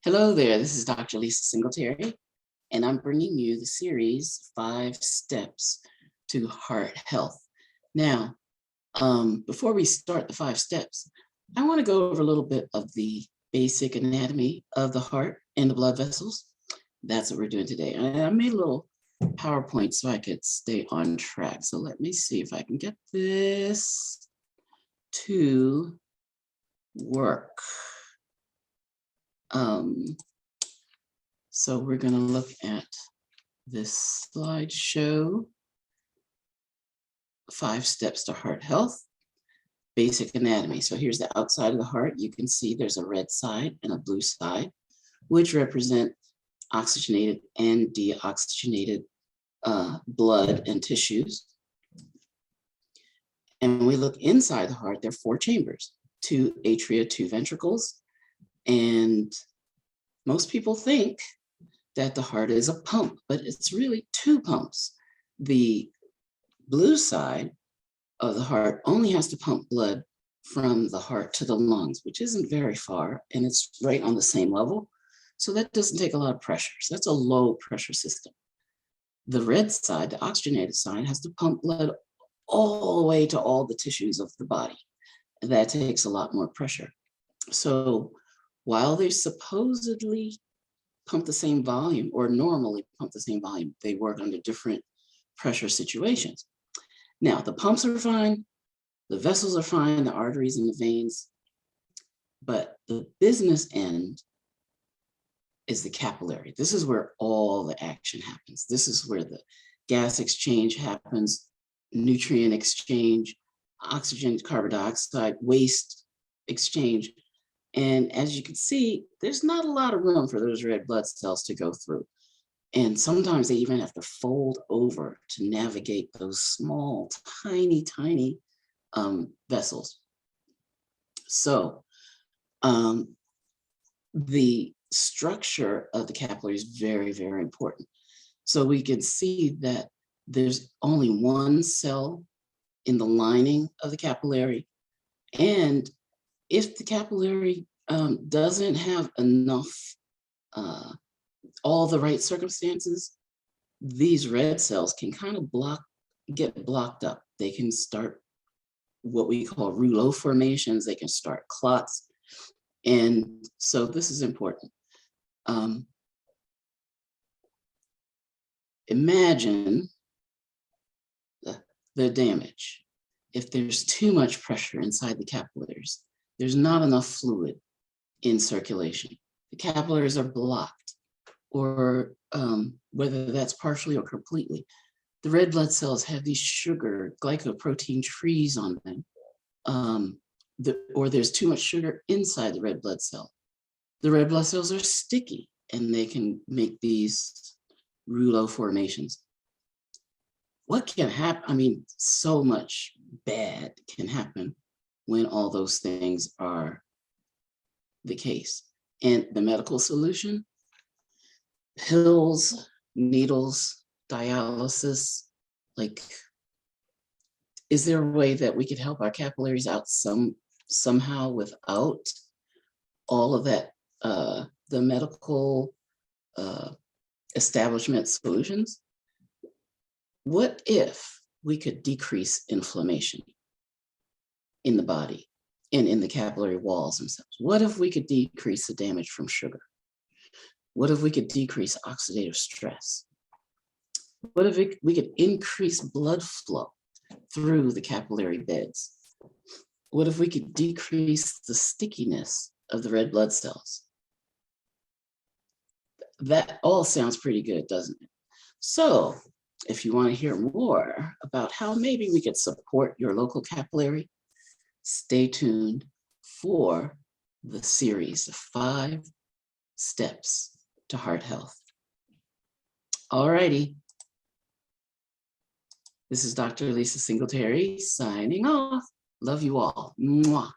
Hello there, this is Dr. Lisa Singletary, and I'm bringing you the series 5 Steps to Heart Health. Now, before we start the 5 steps, I want to go over a little bit of the basic anatomy of the heart and the blood vessels. That's what we're doing today. I made a little PowerPoint so I could stay on track. So let me see if I can get this to work. So we're going to look at this slideshow, 5 steps to heart health, basic anatomy. So here's the outside of the heart. You can see there's a red side and a blue side, which represent oxygenated and deoxygenated blood and tissues. And when we look inside the heart, there are 4 chambers, 2 atria, 2 ventricles. And most people think that the heart is a pump, but it's really 2 pumps. The blue side of the heart only has to pump blood from the heart to the lungs, which isn't very far, and it's right on the same level. So that doesn't take a lot of pressure. So that's a low pressure system. The red side, the oxygenated side, has to pump blood all the way to all the tissues of the body. And that takes a lot more pressure. So while they supposedly pump the same volume, or normally pump the same volume, they work under different pressure situations. Now, the pumps are fine, the vessels are fine, the arteries and the veins, but the business end is the capillary. This is where all the action happens. This is where the gas exchange happens, nutrient exchange, oxygen, carbon dioxide, waste exchange. And as you can see, there's not a lot of room for those red blood cells to go through. And sometimes they even have to fold over to navigate those small, tiny vessels. So the structure of the capillary is very, very important. So we can see that there's only 1 cell in the lining of the capillary. And if the capillary doesn't have enough, all the right circumstances, these red cells can kind of get blocked up. They can start what we call rouleau formations. They can start clots. And so this is important. Imagine the damage. If there's too much pressure inside the capillaries, there's not enough fluid in circulation. The capillaries are blocked, or whether that's partially or completely. The red blood cells have these sugar glycoprotein trees on them, or there's too much sugar inside the red blood cell. The red blood cells are sticky, and they can make these rouleau formations. What can happen? I mean, so much bad can happen when all those things are the case. And the medical solution: pills, needles, dialysis. Like, is there a way that we could help our capillaries out somehow without all of that, the medical establishment solutions? What if we could decrease inflammation in the body and in the capillary walls themselves? What if we could decrease the damage from sugar? What if we could decrease oxidative stress? What if we could increase blood flow through the capillary beds? What if we could decrease the stickiness of the red blood cells? That all sounds pretty good, doesn't it? So if you want to hear more about how maybe we could support your local capillary, stay tuned for the series of 5 steps to heart health. All righty. This is Dr. Lisa Singletary signing off. Love you all. Mwah.